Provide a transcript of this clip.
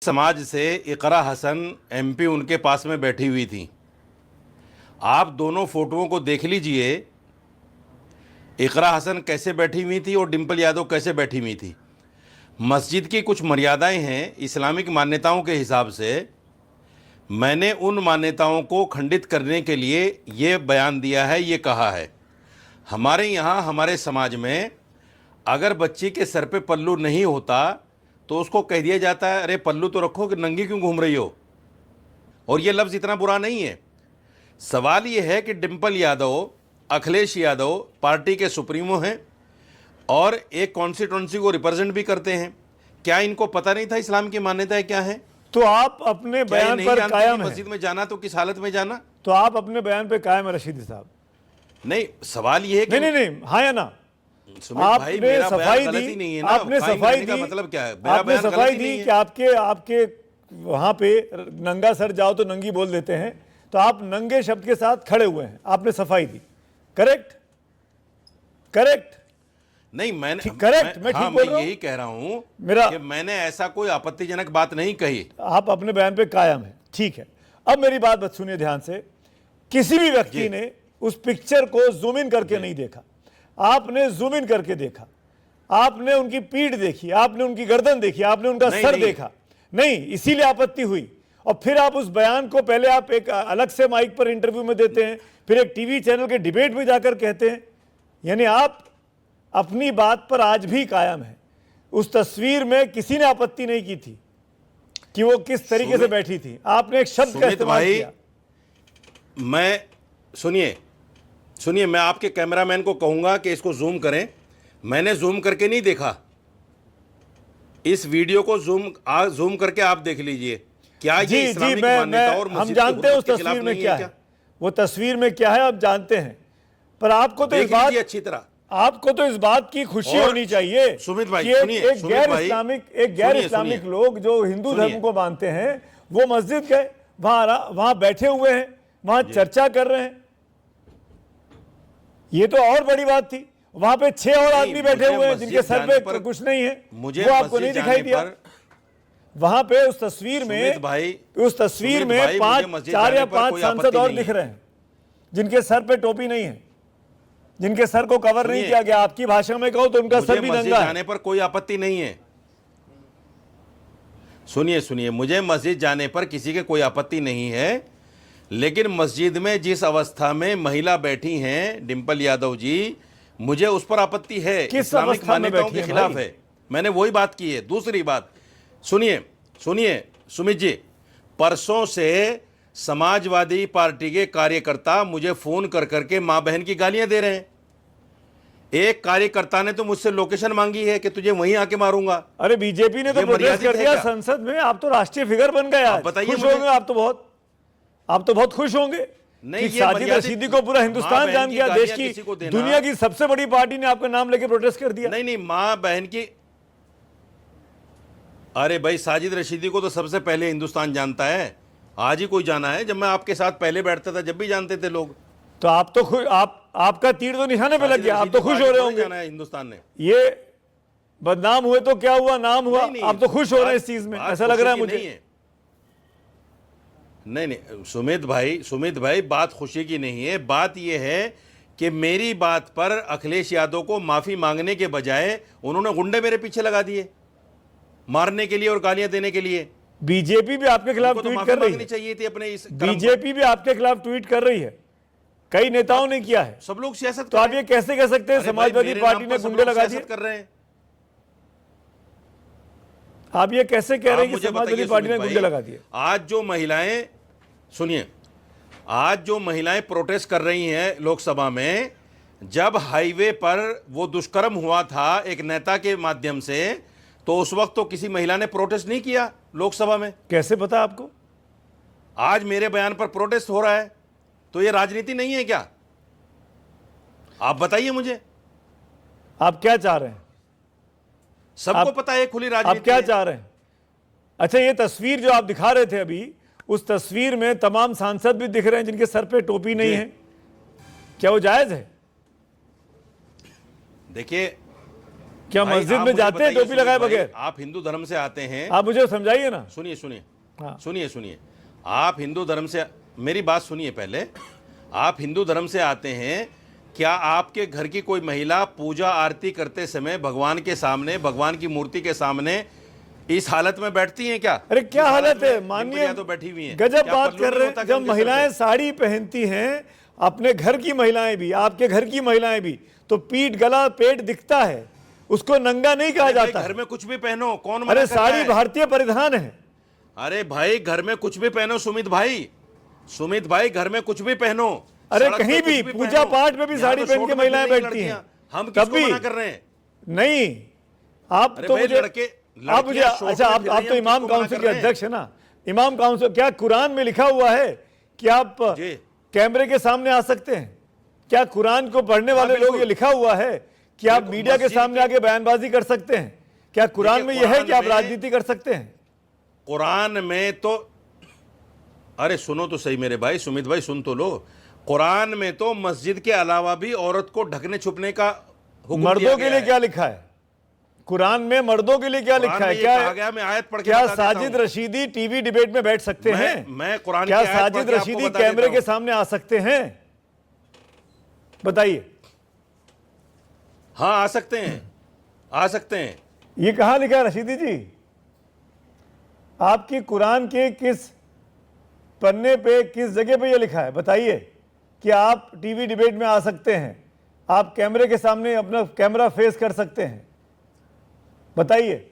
समाज से इकरा हसन एमपी उनके पास में बैठी हुई थी। आप दोनों फोटोओं को देख लीजिए, इकरा हसन कैसे बैठी हुई थी और डिंपल यादव कैसे बैठी हुई थी। मस्जिद की कुछ मर्यादाएं हैं इस्लामिक मान्यताओं के हिसाब से। मैंने उन मान्यताओं को खंडित करने के लिए ये बयान दिया है, ये कहा है। हमारे यहाँ हमारे समाज में अगर बच्ची के सर पे पल्लू नहीं होता तो उसको कह दिया जाता है, अरे पल्लू तो रखो कि नंगी क्यों घूम रही हो। और ये लफ्ज़ इतना बुरा नहीं है। सवाल ये है कि डिंपल यादव, अखिलेश यादव पार्टी के सुप्रीमो हैं और एक कॉन्स्टिट्यूंसी को रिप्रेजेंट भी करते हैं। क्या इनको पता नहीं था इस्लाम की मान्यताएं क्या है? तो आप अपने बयान पर कायम हैं? मस्जिद में जाना तो किस हालत में जाना? तो आप अपने बयान पे कायम है रशीदी साहब? नहीं, सवाल ये है कि नहीं, हाँ या ना? आपने सफाई दी, आपने सफाई दी, मतलब क्या है? आपने सफाई दी कि आपके वहां पे नंगा सर जाओ तो नंगी बोल देते हैं, तो आप नंगे शब्द के साथ खड़े हुए हैं, आपने सफाई दी। करेक्ट? नहीं, मैंने करेक्ट, मैं ठीक बोल रहा हूं? यही कह रहा हूं कि मैंने ऐसा कोई आपत्तिजनक बात नहीं कही। आप अपने बयान पे कायम है, ठीक है। अब मेरी बात सुनिए ध्यान से। किसी भी व्यक्ति ने उस पिक्चर को जूम इन करके नहीं देखा, आपने जूम इन करके देखा। आपने उनकी पीठ देखी, आपने उनकी गर्दन देखी, आपने उनका सर देखा नहीं, इसीलिए आपत्ति हुई। और फिर आप उस बयान को पहले आप एक अलग से माइक पर इंटरव्यू में देते हैं, फिर एक टीवी चैनल के डिबेट में जाकर कहते हैं। यानी आप अपनी बात पर आज भी कायम है। उस तस्वीर में किसी ने आपत्ति नहीं की थी कि वो किस तरीके से बैठी थी। आपने एक शब्द का इस्तेमाल किया। मैं सुनिए, मैं आपके कैमरामैन को कहूंगा कि इसको जूम करें। मैंने जूम करके नहीं देखा, इस वीडियो को जूम करके आप देख लीजिए। क्या ये इस्लामिक मान्यता और हम जानते हैं उस तस्वीर में क्या है, वो तस्वीर में क्या है आप जानते हैं। पर आपको तो इस बात अच्छी तरह आपको तो इस बात की खुशी होनी चाहिए सुमित भाई, एक गैर इस्लामिक लोग जो हिंदू धर्म को मानते हैं वो मस्जिद गए, वहां बैठे हुए हैं, वहां चर्चा कर रहे हैं। ये तो और बड़ी बात थी। वहां पे 6 और आदमी बैठे हुए हैं जिनके सर पे कुछ नहीं है, वो आपको नहीं दिखाई दिया। वहां पे उस तस्वीर में 4 या 5 सांसद और दिख रहे हैं जिनके सर पे टोपी नहीं है, जिनके सर को कवर नहीं किया गया। आपकी भाषा में कहो तो उनका सर भी नंगा है। जाने पर कोई आपत्ति नहीं है। सुनिए, मुझे मस्जिद जाने पर किसी के कोई आपत्ति नहीं है, लेकिन मस्जिद में जिस अवस्था में महिला बैठी हैं डिंपल यादव जी, मुझे उस पर आपत्ति है, इस्लामिक मान्यताओं के खिलाफ है। मैंने वही बात की है। दूसरी बात सुनिए सुमित जी, परसों से समाजवादी पार्टी के कार्यकर्ता मुझे फोन कर करके मां बहन की गालियां दे रहे हैं। एक कार्यकर्ता ने तो मुझसे लोकेशन मांगी है कि तुझे वहीं आके मारूंगा। अरे बीजेपी ने तो प्रोटेस्ट कर दिया संसद में। आप तो राष्ट्रीय फिगर बन गए। बताइए, खुश होंगे आप तो बहुत खुश होंगे। नहीं, साजिद रशीदी को पूरा हिंदुस्तान जान गया, देश की दुनिया की सबसे बड़ी पार्टी ने आपका नाम लेके प्रोटेस्ट कर दिया। नहीं, मां बहन की। अरे भाई, साजिद रशीदी को तो सबसे पहले हिंदुस्तान जानता है। आज ही कोई जाना है? जब मैं आपके साथ पहले बैठता था जब भी जानते थे लोग। तो आप तो आपका तीर तो निशाने पे लग गया, आप तो खुश हो रहे होंगे। जाना है हिंदुस्तान ने। ये बदनाम हुए तो क्या हुआ, नाम हुआ, आप तो खुश हो रहे हैं इस चीज में, ऐसा लग रहा है मुझे। नहीं, सुमित भाई, बात खुशी की नहीं है। बात यह है कि मेरी बात पर अखिलेश यादव को माफी मांगने के बजाय उन्होंने गुंडे मेरे पीछे लगा दिए, मारने के लिए और गालियां देने के लिए। बीजेपी भी आपके खिलाफ ट्वीट कर रही है। चाहिए थी अपने इस बीजेपी भी आपके खिलाफ ट्वीट कर रही है, कई नेताओं ने किया है। सब लोग सियासत तो आप ये कैसे कह सकते हैं समाजवादी पार्टी ने गुंडे लगा दिए? कर रहे हैं। आप ये कैसे कह रहे हैं कि समाजवादी पार्टी ने गुंडे लगा दिए? आज जो महिलाएं प्रोटेस्ट कर रही हैं लोकसभा में, जब हाईवे पर वो दुष्कर्म हुआ था एक नेता के माध्यम से, तो उस वक्त तो किसी महिला ने प्रोटेस्ट नहीं किया लोकसभा में। कैसे पता आपको? आज मेरे बयान पर प्रोटेस्ट हो रहा है, तो ये राजनीति नहीं है क्या? आप बताइए मुझे, आप क्या चाह रहे हैं? सबको पता है खुली राजनीति। आप क्या चाह रहे हैं? अच्छा, ये तस्वीर जो आप दिखा रहे थे अभी, उस तस्वीर में तमाम सांसद भी दिख रहे हैं जिनके सर पे टोपी नहीं है, क्या वो जायज है? देखिए, क्या भाई, मस्जिद आप में मुझे जाते हैं बताइए, टोपी लगाए सुमित भाई, बगैर? आप हिंदू धर्म से आते हैं। आप मुझे समझाइए ना। सुनिए सुनिए हाँ। सुनिए सुनिए, आप हिंदू धर्म से, मेरी बात सुनिए पहले। आप हिंदू धर्म से आते हैं, क्या आपके घर की कोई महिला पूजा आरती करते समय भगवान के सामने, भगवान की मूर्ति के सामने इस हालत में बैठती हैं क्या? अरे क्या इस हालत है, में मानिए डिम्पल यादव बैठी हुई हैं। गजब क्या बात पल्लू कर नहीं रहे होता हैं। क्या जब उनके सर महिलाएं पे? साड़ी पहनती हैं, अपने घर की महिलाएं भी, आपके घर की महिलाएं भी, तो पीठ गला पेट दिखता है, उसको नंगा नहीं कहा अरे भाई, जाता। घर में कुछ भी पहनो, कौन मना अरे कर रहा साड़ी है? भारतीय परिधान है। अरे भाई, घर में कुछ भी पहनो सुमित भाई, सुमित भाई, घर में कुछ भी पहनो। अरे सड़क पे कहीं कुछ भी पहनो। पूजा पाठ में भी यहाँ साड़ी तो पहन शॉर्ट के में महिलाएं फिरने की बैठती हैं। लड़कियां। हम तब किसको भी मना कर रहे हैं? नहीं, आप अरे तो भाई, मुझे आप मुझे लड़कियां शॉर्ट अच्छा, में आप फिर रही तो हैं, हम इमाम किसको मना काउंसिल कर के रहे हैं? अध्यक्ष है ना। इमाम काउंसिल, क्या कुरान में लिखा हुआ है कि आप जी। कैमरे के सामने आ सकते हैं? क्या कुरान को पढ़ने वाले लोग, बिल्कुल। ये लिखा हुआ है कि आप देखो, मीडिया के मस्जिद सामने आके बयानबाजी कर सकते हैं? क्या कुरान में देखिए, यह है कि आप कुरान में- राजनीति कर सकते हैं? कुरान में तो, अरे सुनो तो सही मेरे भाई, सुमित भाई सुन तो लो। कुरान में तो मस्जिद के अलावा भी औरत को ढकने छुपने का हुक्म दिया मर्दों के गया लिए है। क्या लिखा है कुरान में? मर्दों के लिए क्या कुरान लिखा है? में ये क्या कहा गया, मैं आयत पढ़ के क्या बता देता साजिद हूं। रशीदी टीवी डिबेट में बैठ सकते हैं? मैं कुरान क्या की आयत पढ़ साजिद के आपको रशीदी बता कैमरे देता के हूं। सामने आ सकते हैं? बताइए। हाँ, आ सकते हैं, आ सकते हैं। ये कहाँ लिखा है रशीदी जी? आपकी कुरान के किस पन्ने पे, किस जगह पे ये लिखा है? बताइए कि आप टीवी डिबेट में आ सकते हैं, आप कैमरे के सामने अपना कैमरा फेस कर सकते हैं? बताइए।